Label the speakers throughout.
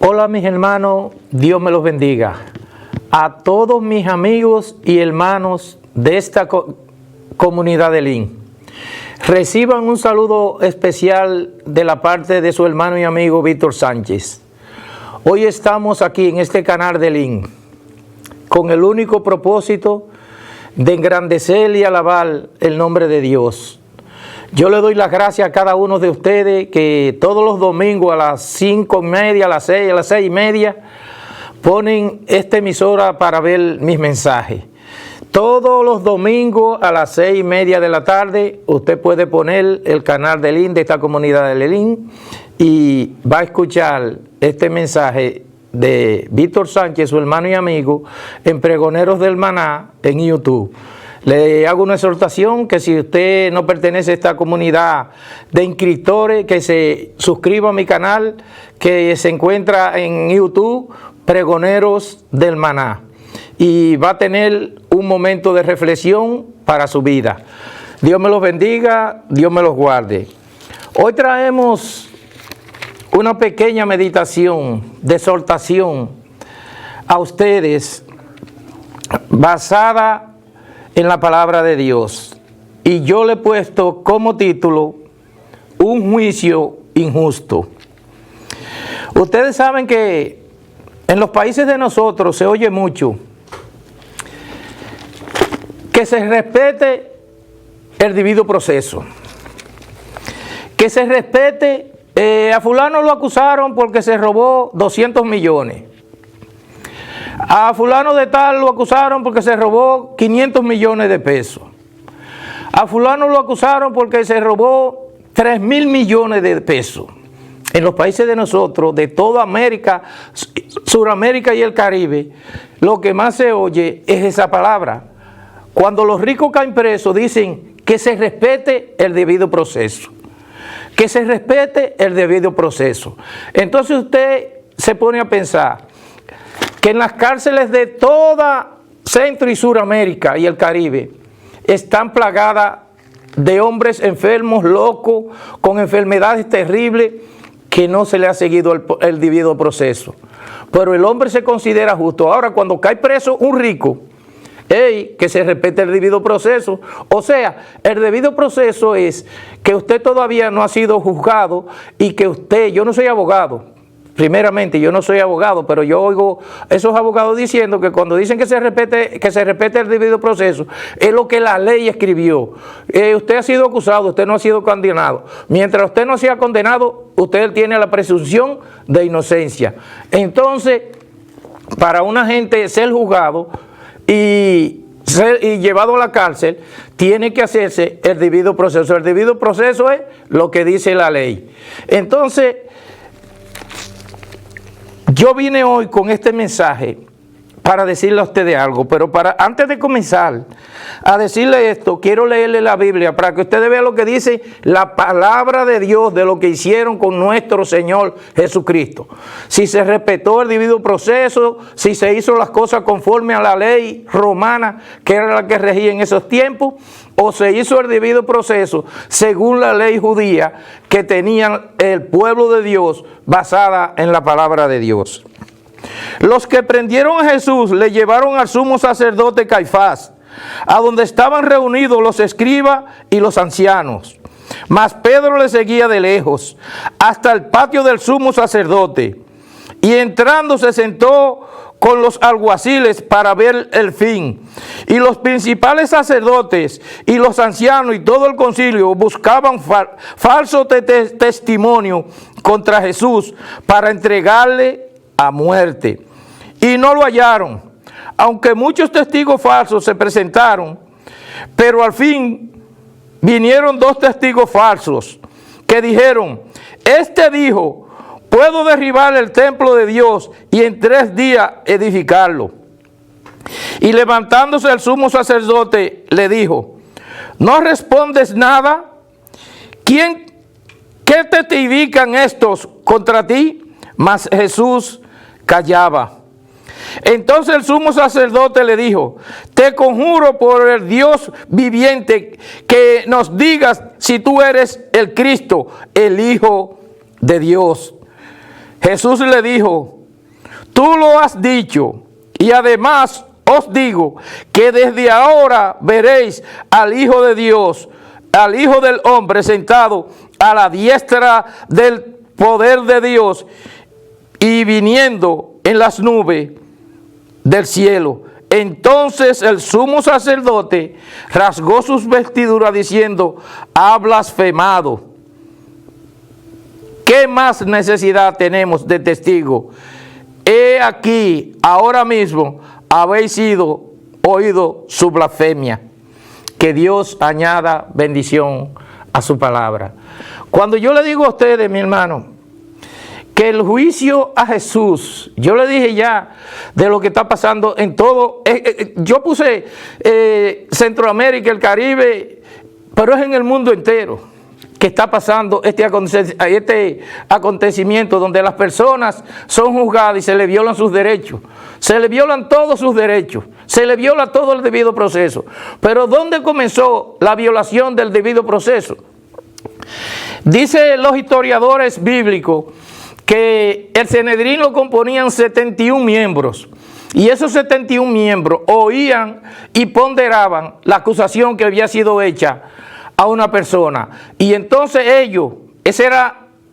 Speaker 1: Hola mis hermanos, Dios me los bendiga. A todos mis amigos y hermanos de esta comunidad de LIN, reciban un saludo especial de la parte de su hermano y amigo Víctor Sánchez. Hoy estamos aquí en este canal de LIN con el único propósito de engrandecer y alabar el nombre de Dios. Yo le doy las gracias a cada uno de ustedes que todos los domingos a las 5:30, a las 6, a las 6:30 ponen esta emisora para ver mis mensajes. Todos los domingos a las 6:30 de la tarde usted puede poner el canal de LIN, de esta comunidad de LIN, y va a escuchar este mensaje de Víctor Sánchez, su hermano y amigo, en Pregoneros del Maná en YouTube. Le hago una exhortación que si usted no pertenece a esta comunidad de inscriptores, que se suscriba a mi canal que se encuentra en YouTube, Pregoneros del Maná, y va a tener un momento de reflexión para su vida. Dios me los bendiga, Dios me los guarde. Hoy traemos una pequeña meditación de exhortación a ustedes basada en la palabra de Dios, y yo le he puesto como título un juicio injusto. Ustedes saben que en los países de nosotros se oye mucho que se respete el debido proceso, que se respete, a fulano lo acusaron porque se robó 200 millones. A fulano de tal lo acusaron porque se robó 500 millones de pesos. A fulano lo acusaron porque se robó 3.000 millones de pesos. En los países de nosotros, de toda América, Suramérica y el Caribe, lo que más se oye es esa palabra. Cuando los ricos caen presos, dicen que se respete el debido proceso. Que se respete el debido proceso. Entonces usted se pone a pensar que en las cárceles de toda Centro y Suramérica y el Caribe están plagadas de hombres enfermos, locos, con enfermedades terribles, que no se le ha seguido el debido proceso. Pero el hombre se considera justo. Ahora, cuando cae preso un rico, que se respete el debido proceso. O sea, el debido proceso es que usted todavía no ha sido juzgado y que usted, yo no soy abogado, primeramente, yo no soy abogado, pero yo oigo esos abogados diciendo que cuando dicen que se respete el debido proceso, es lo que la ley escribió. Usted ha sido acusado, usted no ha sido condenado. Mientras usted no sea condenado, usted tiene la presunción de inocencia. Entonces, para una gente ser juzgado y llevado a la cárcel, tiene que hacerse el debido proceso. El debido proceso es lo que dice la ley. Entonces, yo vine hoy con este mensaje para decirle a ustedes algo, pero antes de comenzar a decirle esto, quiero leerle la Biblia para que ustedes vean lo que dice la palabra de Dios de lo que hicieron con nuestro Señor Jesucristo. Si se respetó el debido proceso, si se hizo las cosas conforme a la ley romana, que era la que regía en esos tiempos, o se hizo el debido proceso según la ley judía que tenían el pueblo de Dios basada en la palabra de Dios. Los que prendieron a Jesús le llevaron al sumo sacerdote Caifás, a donde estaban reunidos los escribas y los ancianos. Mas Pedro le seguía de lejos, hasta el patio del sumo sacerdote, y entrando se sentó con los alguaciles para ver el fin. Y los principales sacerdotes y los ancianos y todo el concilio buscaban falso testimonio contra Jesús para entregarle a muerte. Y no lo hallaron, aunque muchos testigos falsos se presentaron, pero al fin vinieron 2 testigos falsos que dijeron: este dijo, puedo derribar el templo de Dios y en 3 días edificarlo. Y levantándose el sumo sacerdote le dijo: ¿no respondes nada? ¿Qué testifican estos contra ti? Mas Jesús callaba. Entonces el sumo sacerdote le dijo: te conjuro por el Dios viviente que nos digas si tú eres el Cristo, el Hijo de Dios. Jesús le dijo: tú lo has dicho, y además os digo que desde ahora veréis al Hijo de Dios, al Hijo del Hombre sentado a la diestra del poder de Dios y viniendo en las nubes del cielo. Entonces el sumo sacerdote rasgó sus vestiduras diciendo: ha blasfemado. ¿Qué más necesidad tenemos de testigo? He aquí, ahora mismo habéis oído su blasfemia. Que Dios añada bendición a su palabra. Cuando yo le digo a ustedes, mi hermano, que el juicio a Jesús, yo le dije ya de lo que está pasando en todo, yo puse Centroamérica, el Caribe, pero es en el mundo entero que está pasando este acontecimiento donde las personas son juzgadas y se le violan sus derechos, se le violan todos sus derechos, se le viola todo el debido proceso. Pero ¿dónde comenzó la violación del debido proceso? Dicen los historiadores bíblicos que el Sanedrín lo componían 71 miembros, y esos 71 miembros oían y ponderaban la acusación que había sido hecha a una persona, y entonces ellos,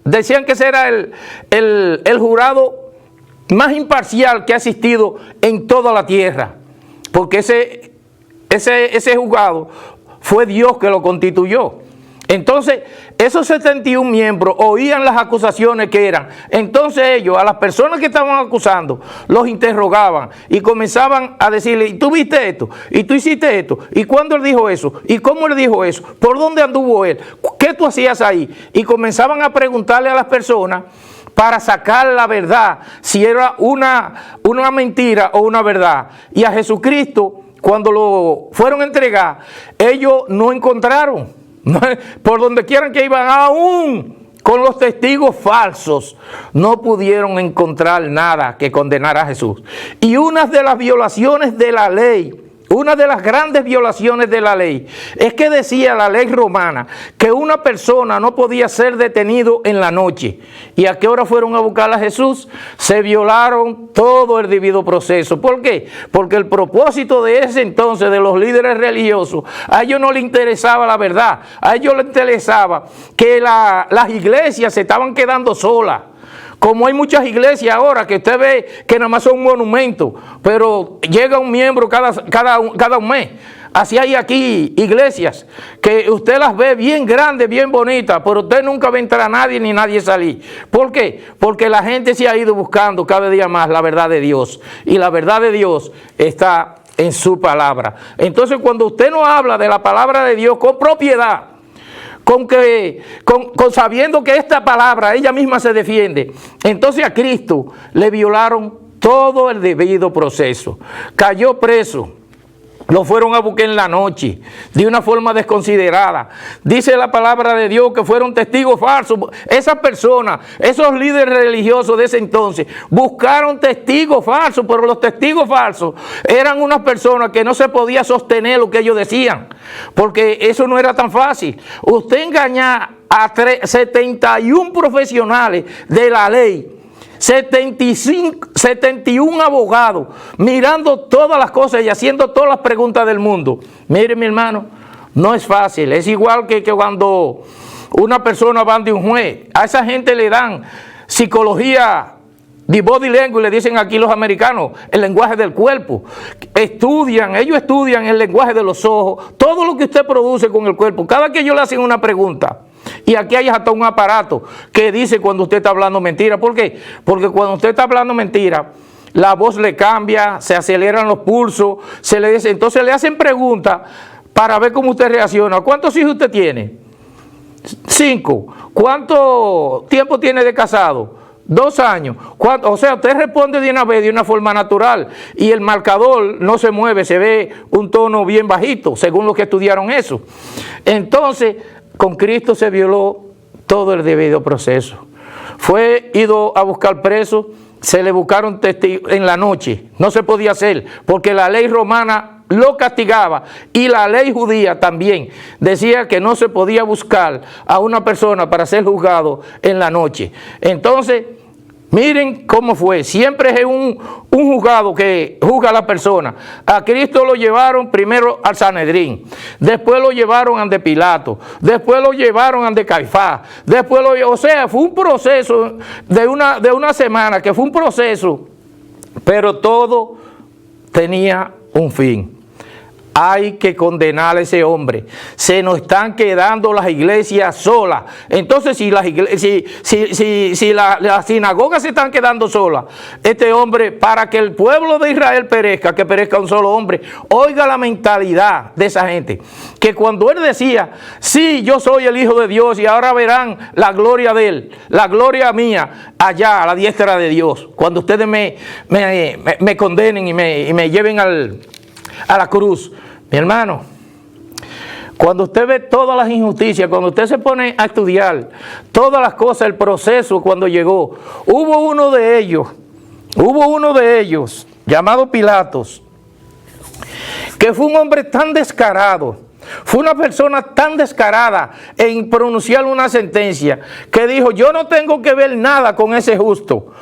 Speaker 1: decían que ese era el jurado más imparcial que ha existido en toda la tierra, porque ese juzgado fue Dios que lo constituyó. Entonces, esos 71 miembros oían las acusaciones que eran. Entonces ellos, a las personas que estaban acusando, los interrogaban y comenzaban a decirle: ¿y tú viste esto? ¿Y tú hiciste esto? ¿Y cuándo él dijo eso? ¿Y cómo él dijo eso? ¿Por dónde anduvo él? ¿Qué tú hacías ahí? Y comenzaban a preguntarle a las personas para sacar la verdad, si era una mentira o una verdad. Y a Jesucristo, cuando lo fueron a entregar, ellos no encontraron. Por donde quieran que iban, aún con los testigos falsos, no pudieron encontrar nada que condenar a Jesús. Y una de las violaciones de la ley, una de las grandes violaciones de la ley, es que decía la ley romana que una persona no podía ser detenido en la noche. ¿Y a qué hora fueron a buscar a Jesús? Se violaron todo el debido proceso. ¿Por qué? Porque el propósito de ese entonces, de los líderes religiosos, a ellos no les interesaba la verdad, a ellos les interesaba que las iglesias se estaban quedando solas. Como hay muchas iglesias ahora que usted ve que nada más son monumentos, pero llega un miembro cada un mes. Así hay aquí iglesias que usted las ve bien grandes, bien bonitas, pero usted nunca va a entrar a nadie ni nadie salir. ¿Por qué? Porque la gente se ha ido buscando cada día más la verdad de Dios. Y la verdad de Dios está en su palabra. Entonces, cuando usted no habla de la palabra de Dios con propiedad, con sabiendo que esta palabra ella misma se defiende, entonces a Cristo le violaron todo el debido proceso. Cayó preso, lo fueron a buscar en la noche, de una forma desconsiderada. Dice la palabra de Dios que fueron testigos falsos. Esas personas, esos líderes religiosos de ese entonces, buscaron testigos falsos, pero los testigos falsos eran unas personas que no se podía sostener lo que ellos decían, porque eso no era tan fácil. Usted engañar a 71 profesionales de la ley, 71 abogados, mirando todas las cosas y haciendo todas las preguntas del mundo. Mire, mi hermano, no es fácil. Es igual que cuando una persona va de un juez, a esa gente le dan psicología de body language, le dicen aquí los americanos, el lenguaje del cuerpo. Ellos estudian el lenguaje de los ojos, todo lo que usted produce con el cuerpo. Cada que ellos le hacen una pregunta, y aquí hay hasta un aparato que dice cuando usted está hablando mentira. ¿Por qué? Porque cuando usted está hablando mentira, la voz le cambia, se aceleran los pulsos, entonces le hacen preguntas para ver cómo usted reacciona. ¿Cuántos hijos usted tiene? 5. ¿Cuánto tiempo tiene de casado? 2 años. O sea, usted responde de una vez, de una forma natural, y el marcador no se mueve, se ve un tono bien bajito, según los que estudiaron eso. Entonces, con Cristo se violó todo el debido proceso. Fue ido a buscar preso, se le buscaron testigos en la noche. No se podía hacer, porque la ley romana lo castigaba, y la ley judía también decía que no se podía buscar a una persona para ser juzgado en la noche. Entonces, Miren cómo fue. Siempre es un juzgado que juzga a la persona. A Cristo lo llevaron primero al Sanedrín. Después lo llevaron ante Pilato. Después lo llevaron ante Caifás. O sea, fue un proceso de una semana, que fue un proceso. Pero todo tenía un fin. Hay que condenar a ese hombre. Se nos están quedando las iglesias solas. Entonces, si las sinagogas se están quedando solas, este hombre, para que el pueblo de Israel perezca, que perezca un solo hombre. Oiga la mentalidad de esa gente. Que cuando él decía, sí, yo soy el Hijo de Dios y ahora verán la gloria de él, la gloria mía, allá a la diestra de Dios. Cuando ustedes me condenen y me lleven a la cruz. Mi hermano, cuando usted ve todas las injusticias, cuando usted se pone a estudiar todas las cosas, el proceso cuando llegó, hubo uno de ellos, llamado Pilatos, que fue un hombre tan descarado, fue una persona tan descarada en pronunciar una sentencia, que dijo, yo no tengo que ver nada con ese justo.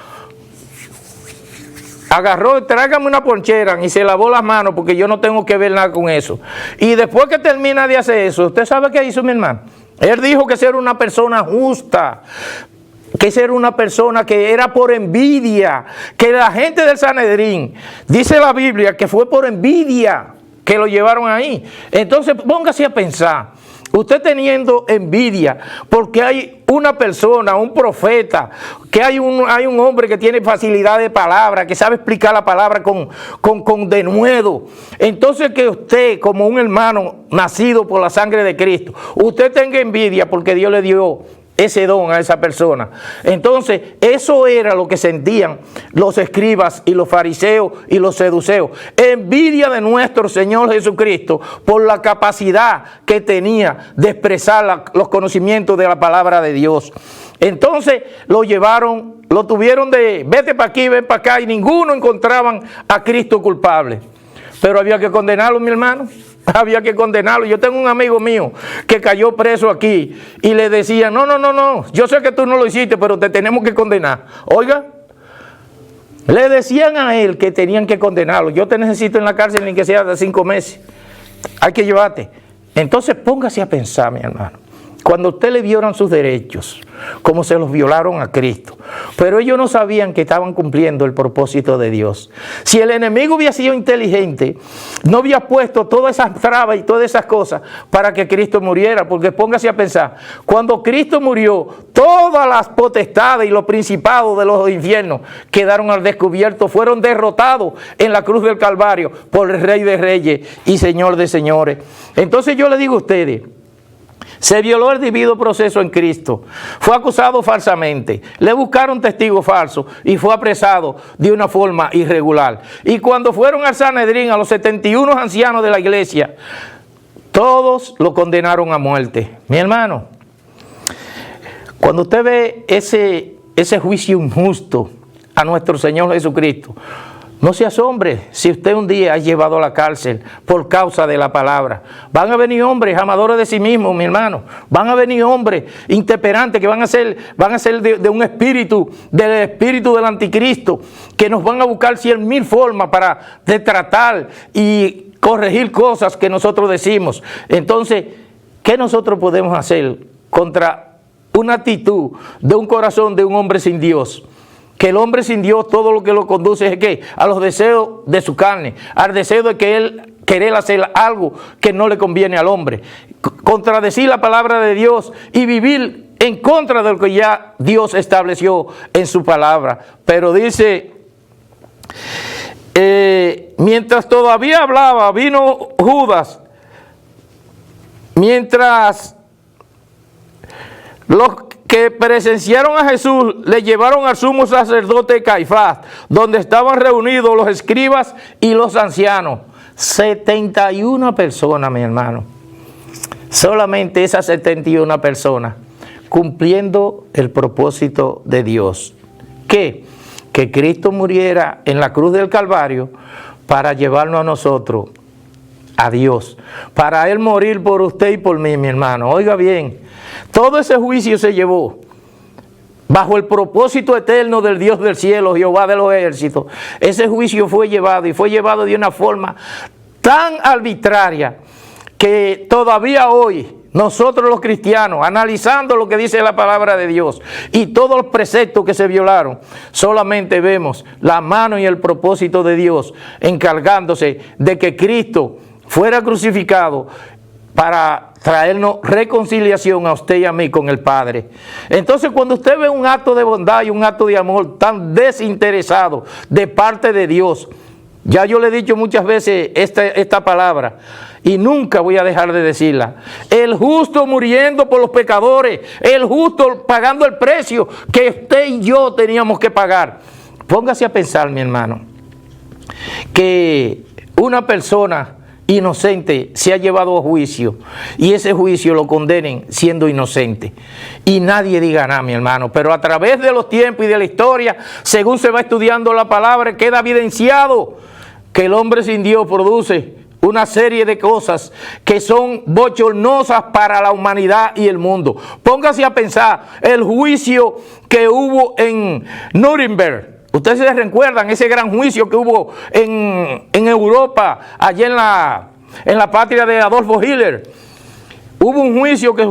Speaker 1: Agarró, tráigame una ponchera y se lavó las manos porque yo no tengo que ver nada con eso. Y después que termina de hacer eso, ¿usted sabe qué hizo, mi hermano? Él dijo que ser una persona justa, que ser una persona que era por envidia, que la gente del Sanedrín, dice la Biblia, que fue por envidia que lo llevaron ahí. Entonces póngase a pensar. Usted teniendo envidia porque hay una persona, un profeta, que hay un hombre que tiene facilidad de palabra, que sabe explicar la palabra con denuedo. Entonces que usted, como un hermano nacido por la sangre de Cristo, usted tenga envidia porque Dios le dio ese don a esa persona. Entonces, eso era lo que sentían los escribas y los fariseos y los seduceos. Envidia de nuestro Señor Jesucristo por la capacidad que tenía de expresar los conocimientos de la palabra de Dios. Entonces, lo tuvieron de vete para aquí, ven para acá, y ninguno encontraban a Cristo culpable. Pero había que condenarlo, mi hermano. Había que condenarlo. Yo tengo un amigo mío que cayó preso aquí y le decía, no, yo sé que tú no lo hiciste, pero te tenemos que condenar. Oiga, le decían a él que tenían que condenarlo. Yo te necesito en la cárcel ni que sea de 5 meses. Hay que llevarte. Entonces póngase a pensar, mi hermano. Cuando usted le violan sus derechos, como se los violaron a Cristo, pero ellos no sabían que estaban cumpliendo el propósito de Dios. Si el enemigo hubiera sido inteligente, no había puesto todas esas trabas y todas esas cosas para que Cristo muriera, porque póngase a pensar, cuando Cristo murió, todas las potestades y los principados de los infiernos quedaron al descubierto, fueron derrotados en la cruz del Calvario por el Rey de Reyes y Señor de Señores. Entonces yo le digo a ustedes, se violó el debido proceso en Cristo, fue acusado falsamente, le buscaron testigos falsos y fue apresado de una forma irregular. Y cuando fueron al Sanedrín, a los 71 ancianos de la iglesia, todos lo condenaron a muerte. Mi hermano, cuando usted ve ese juicio injusto a nuestro Señor Jesucristo, no se asombre si usted un día es llevado a la cárcel por causa de la palabra. Van a venir hombres amadores de sí mismos, mi hermano. Van a venir hombres intemperantes que van a ser de un espíritu, del espíritu del anticristo, que nos van a buscar 100,000 formas para tratar y corregir cosas que nosotros decimos. Entonces, ¿qué nosotros podemos hacer contra una actitud de un corazón de un hombre sin Dios? Que el hombre sin Dios todo lo que lo conduce es ¿qué? A los deseos de su carne, al deseo de que él querer hacer algo que no le conviene al hombre, contradecir la palabra de Dios y vivir en contra de lo que ya Dios estableció en su palabra. Pero dice, mientras todavía hablaba, vino Judas, mientras los que presenciaron a Jesús le llevaron al sumo sacerdote Caifás, donde estaban reunidos los escribas y los ancianos. 71 personas, mi hermano. Solamente esas 71 personas cumpliendo el propósito de Dios. ¿Qué? Que Cristo muriera en la cruz del Calvario para llevarnos a nosotros a Dios, para Él morir por usted y por mí, mi hermano. Oiga bien, todo ese juicio se llevó bajo el propósito eterno del Dios del cielo, Jehová de los ejércitos, ese juicio fue llevado, y fue llevado de una forma tan arbitraria que todavía hoy nosotros los cristianos, analizando lo que dice la palabra de Dios y todos los preceptos que se violaron, solamente vemos la mano y el propósito de Dios encargándose de que Cristo fuera crucificado para traernos reconciliación a usted y a mí con el Padre. Entonces, cuando usted ve un acto de bondad y un acto de amor tan desinteresado de parte de Dios, ya yo le he dicho muchas veces esta palabra y nunca voy a dejar de decirla: el justo muriendo por los pecadores, el justo pagando el precio que usted y yo teníamos que pagar. Póngase a pensar, mi hermano, que una persona inocente se ha llevado a juicio y ese juicio lo condenen siendo inocente y nadie diga nada, mi hermano, pero a través de los tiempos y de la historia, según se va estudiando la palabra, queda evidenciado que el hombre sin Dios produce una serie de cosas que son bochornosas para la humanidad y el mundo. Póngase a pensar el juicio que hubo en Nuremberg. Ustedes se recuerdan ese gran juicio que hubo en Europa, allá en la patria de Adolfo Hitler. Hubo un juicio que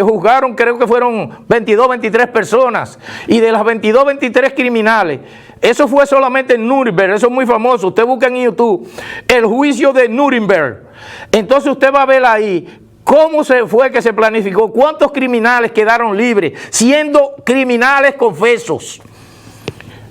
Speaker 1: juzgaron, creo que fueron 22, 23 personas. Y de las 22, 23 criminales, eso fue solamente en Nuremberg, eso es muy famoso. Usted busca en YouTube el juicio de Nuremberg. Entonces usted va a ver ahí cómo fue que se planificó, cuántos criminales quedaron libres, siendo criminales confesos.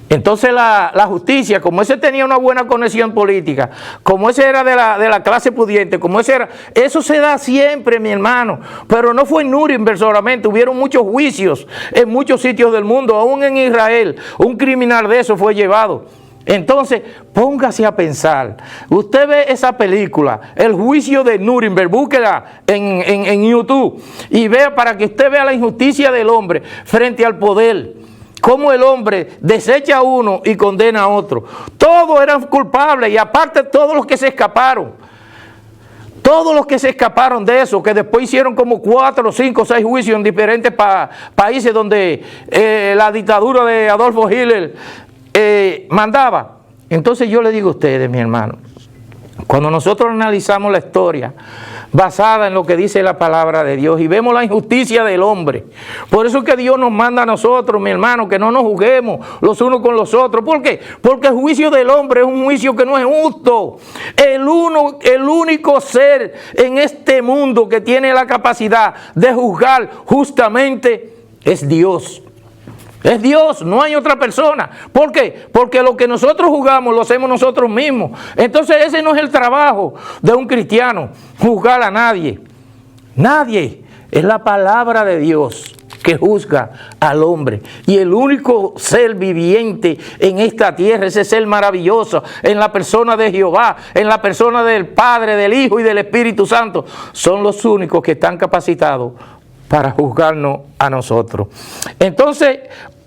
Speaker 1: Entonces la justicia, como ese tenía una buena conexión política, como ese era de la clase pudiente, como ese era, eso se da siempre, mi hermano, pero no fue en Nuremberg solamente, hubieron muchos juicios en muchos sitios del mundo, aún en Israel, un criminal de eso fue llevado. Entonces, póngase a pensar, usted ve esa película, El juicio de Nuremberg, búsquela en YouTube y vea, para que usted vea la injusticia del hombre frente al poder. Cómo el hombre desecha a uno y condena a otro. Todos eran culpables y aparte todos los que se escaparon. Todos los que se escaparon de eso, que después hicieron como 4, 5, 6 juicios en diferentes países donde la dictadura de Adolfo Hitler mandaba. Entonces yo le digo a ustedes, mi hermano, cuando nosotros analizamos la historia basada en lo que dice la palabra de Dios y vemos la injusticia del hombre, por eso es que Dios nos manda a nosotros, mi hermano, que no nos juzguemos los unos con los otros. ¿Por qué? Porque el juicio del hombre es un juicio que no es justo. El único ser en este mundo que tiene la capacidad de juzgar justamente es Dios. Es Dios, no hay otra persona. ¿Por qué? Porque lo que nosotros juzgamos lo hacemos nosotros mismos. Entonces ese no es el trabajo de un cristiano, juzgar a nadie. Nadie. Es la palabra de Dios que juzga al hombre. Y el único ser viviente en esta tierra, ese ser maravilloso, en la persona de Jehová, en la persona del Padre, del Hijo y del Espíritu Santo, son los únicos que están capacitados para juzgarnos a nosotros. Entonces,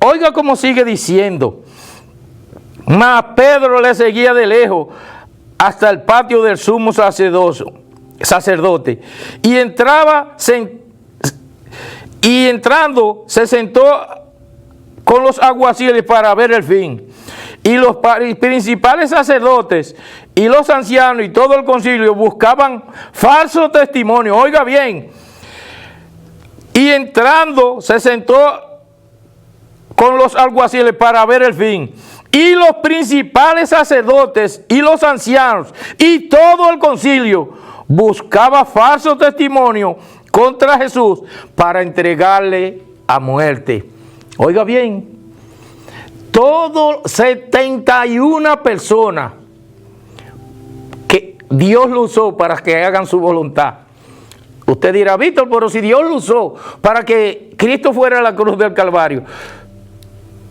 Speaker 1: oiga cómo sigue diciendo: mas Pedro le seguía de lejos hasta el patio del sumo sacerdote, y entrando se sentó con los alguaciles para ver el fin. Y los principales sacerdotes y los ancianos y todo el concilio buscaban falsos testimonios. Oiga bien. Y entrando se sentó con los alguaciles para ver el fin. Y los principales sacerdotes y los ancianos y todo el concilio buscaba falso testimonio contra Jesús para entregarle a muerte. Oiga bien, todos 71 personas que Dios lo usó para que hagan su voluntad. Usted dirá: Víctor, pero si Dios lo usó para que Cristo fuera a la cruz del Calvario,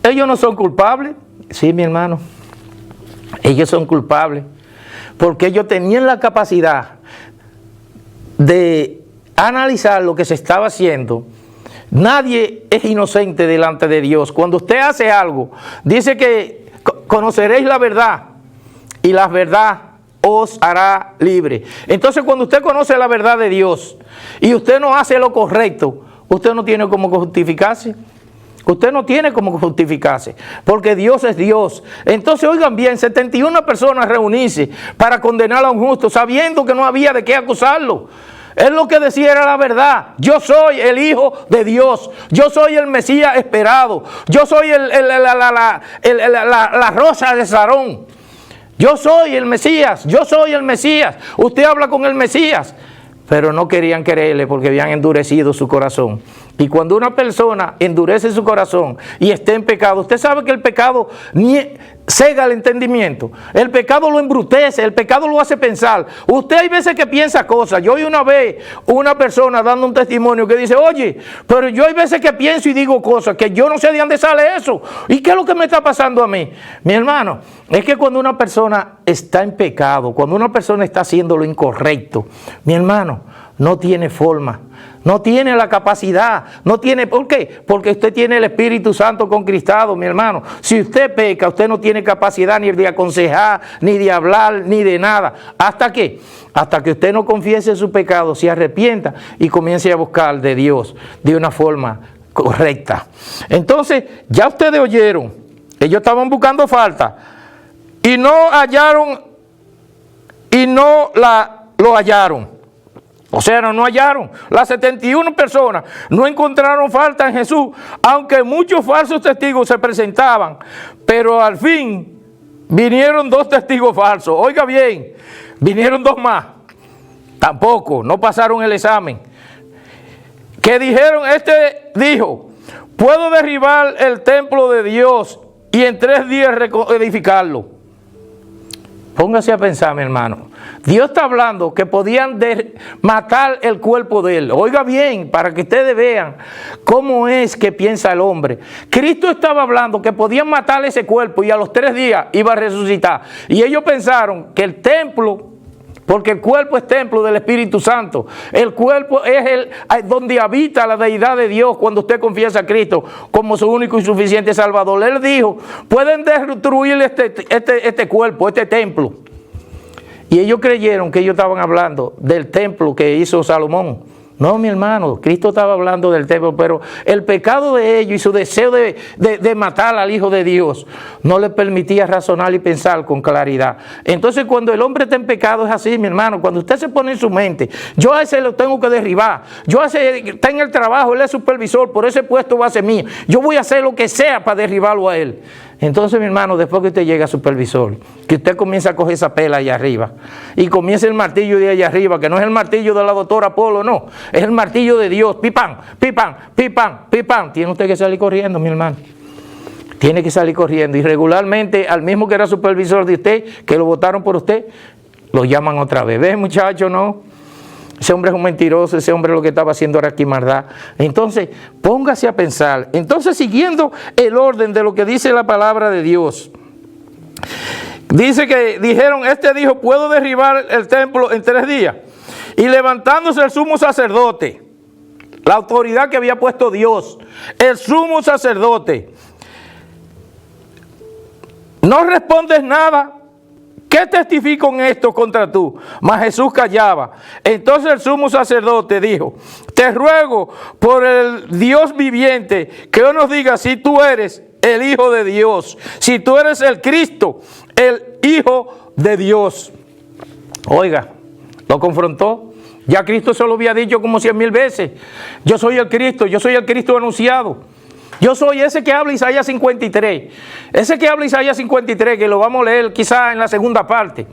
Speaker 1: ¿ellos no son culpables? Sí, mi hermano, ellos son culpables, porque ellos tenían la capacidad de analizar lo que se estaba haciendo. Nadie es inocente delante de Dios. Cuando usted hace algo, dice que conoceréis la verdad y la verdad os hará libre. Entonces, cuando usted conoce la verdad de Dios y usted no hace lo correcto, usted no tiene cómo justificarse. Usted no tiene cómo justificarse, porque Dios es Dios. Entonces, oigan bien, 71 personas reunirse para condenar a un justo, sabiendo que no había de qué acusarlo. Él lo que decía era la verdad. Yo soy el Hijo de Dios. Yo soy el Mesías esperado. Yo soy la rosa de Sarón. Yo soy el Mesías. Yo soy el Mesías. Usted habla con el Mesías. Pero no querían creerle porque habían endurecido su corazón. Y cuando una persona endurece su corazón y está en pecado, usted sabe que el pecado cega el entendimiento. El pecado lo embrutece, el pecado lo hace pensar. Usted hay veces que piensa cosas. Yo oí una vez una persona dando un testimonio que dice, oye, pero yo hay veces que pienso y digo cosas que yo no sé de dónde sale eso. ¿Y qué es lo que me está pasando a mí? Mi hermano, es que cuando una persona está en pecado, cuando una persona está haciendo lo incorrecto, mi hermano, no tiene forma. No tiene la capacidad, no tiene, ¿por qué? Porque usted tiene el Espíritu Santo concristado, mi hermano. Si usted peca, usted no tiene capacidad ni de aconsejar, ni de hablar, ni de nada. ¿Hasta qué? Hasta que usted no confiese su pecado, se arrepienta y comience a buscar de Dios de una forma correcta. Entonces, ya ustedes oyeron, ellos estaban buscando falta y no hallaron, y no lo hallaron. O sea, no hallaron. Las 71 personas no encontraron falta en Jesús, aunque muchos falsos testigos se presentaban. Pero al fin vinieron 2 testigos falsos. Oiga bien, vinieron 2 más. Tampoco, no pasaron el examen. Que dijeron, este dijo, puedo derribar el templo de Dios y en 3 días edificarlo. Póngase a pensar, mi hermano. Dios está hablando que podían matar el cuerpo de él. Oiga bien, para que ustedes vean cómo es que piensa el hombre. Cristo estaba hablando que podían matar ese cuerpo y a los 3 días iba a resucitar. Y ellos pensaron que el templo, porque el cuerpo es templo del Espíritu Santo. El cuerpo es donde habita la deidad de Dios cuando usted confiesa a Cristo como su único y suficiente Salvador. Él dijo, pueden destruir este cuerpo, este templo. Y ellos creyeron que ellos estaban hablando del templo que hizo Salomón. No, mi hermano, Cristo estaba hablando del templo, pero el pecado de ellos y su deseo de matar al Hijo de Dios no les permitía razonar y pensar con claridad. Entonces, cuando el hombre está en pecado es así, mi hermano. Cuando usted se pone en su mente, yo a ese lo tengo que derribar, yo a ese está en el trabajo, él es supervisor, por ese puesto va a ser mío, yo voy a hacer lo que sea para derribarlo a él. Entonces, mi hermano, después que usted llega a supervisor, que usted comienza a coger esa pela allá arriba y comienza el martillo de allá arriba, que no es el martillo de la doctora Polo, no, es el martillo de Dios, pipán, pipán, pipán, pipán. Tiene usted que salir corriendo, mi hermano. Tiene que salir corriendo. Y regularmente al mismo que era supervisor de usted, que lo votaron por usted, lo llaman otra vez. ¿Ves, muchacho? No. Ese hombre es un mentiroso, ese hombre lo que estaba haciendo era aquí maldad. Entonces, póngase a pensar. Entonces, siguiendo el orden de lo que dice la palabra de Dios, dice que dijeron, este dijo, puedo derribar el templo en 3 días. Y levantándose el sumo sacerdote, la autoridad que había puesto Dios, el sumo sacerdote, no respondes nada. ¿Qué testifico en esto contra tú? Mas Jesús callaba. Entonces el sumo sacerdote dijo, te ruego por el Dios viviente que hoy nos diga si tú eres el Hijo de Dios, si tú eres el Cristo, el Hijo de Dios. Oiga, lo confrontó. Ya Cristo se lo había dicho como 100,000 veces. Yo soy el Cristo anunciado. Yo soy ese que habla Isaías 53. Ese que habla Isaías 53, que lo vamos a leer quizás en la segunda parte.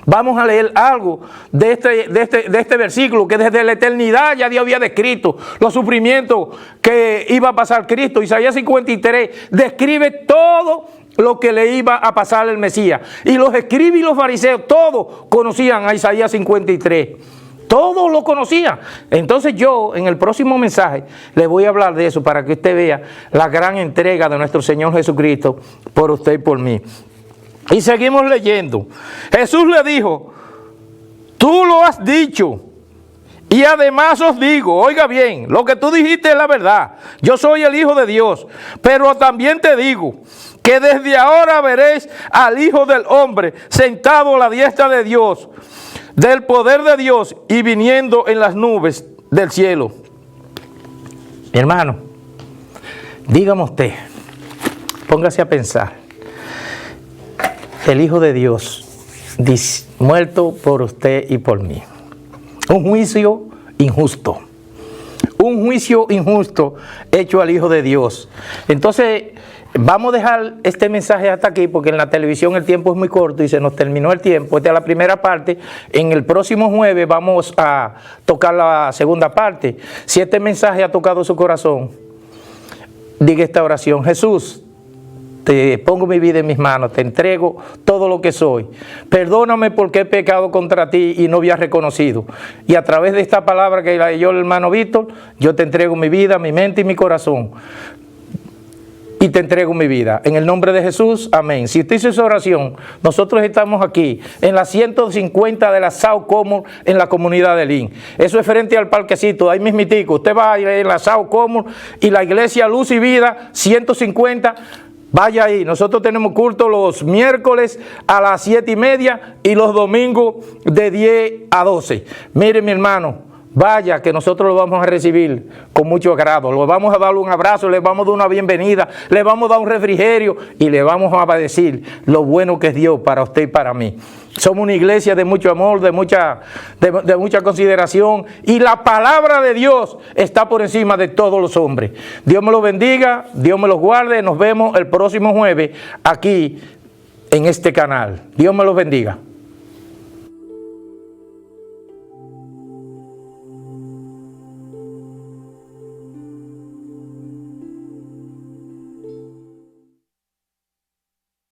Speaker 1: Vamos a leer algo de este versículo que desde la eternidad ya Dios había descrito los sufrimientos que iba a pasar Cristo. Isaías 53 describe todo lo que le iba a pasar al Mesías. Y los escribas y los fariseos, todos conocían a Isaías 53. Todos lo conocían. Entonces yo en el próximo mensaje le voy a hablar de eso para que usted vea la gran entrega de nuestro Señor Jesucristo por usted y por mí. Y seguimos leyendo. Jesús le dijo, tú lo has dicho. Y además os digo, oiga bien, lo que tú dijiste es la verdad. Yo soy el Hijo de Dios. Pero también te digo que desde ahora veréis al Hijo del Hombre sentado a la diestra de Dios, del poder de Dios y viniendo en las nubes del cielo. Mi hermano, Dígame usted, póngase a pensar, el Hijo de Dios, muerto por usted y por mí. Un juicio injusto. Un juicio injusto hecho al Hijo de Dios. Entonces, vamos a dejar este mensaje hasta aquí, porque en la televisión el tiempo es muy corto y se nos terminó el tiempo. Esta es la primera parte. En el próximo jueves vamos a tocar la segunda parte. Si este mensaje ha tocado su corazón, diga esta oración: Jesús, te pongo mi vida en mis manos, te entrego todo lo que soy. Perdóname porque he pecado contra ti y no había reconocido. Y a través de esta palabra que leyó el hermano Víctor, yo te entrego mi vida, mi mente y mi corazón. Y te entrego mi vida. En el nombre de Jesús, amén. Si usted hizo esa oración, nosotros estamos aquí en la 150 de la South Commerce, en la comunidad de Lynn. Eso es frente al parquecito, ahí mismitico. Usted va en la South Commerce y la iglesia Luz y Vida, 150. Vaya ahí. Nosotros tenemos culto los miércoles a las 7:30 y los domingos de 10 a 12. Mire, mi hermano, vaya que nosotros lo vamos a recibir con mucho agrado. Le vamos a dar un abrazo, le vamos a dar una bienvenida, le vamos a dar un refrigerio y le vamos a decir lo bueno que es Dios para usted y para mí. Somos una iglesia de mucho amor, de mucha consideración, y la palabra de Dios está por encima de todos los hombres. Dios me los bendiga, Dios me los guarde. Nos vemos el próximo jueves aquí en este canal. Dios me los bendiga.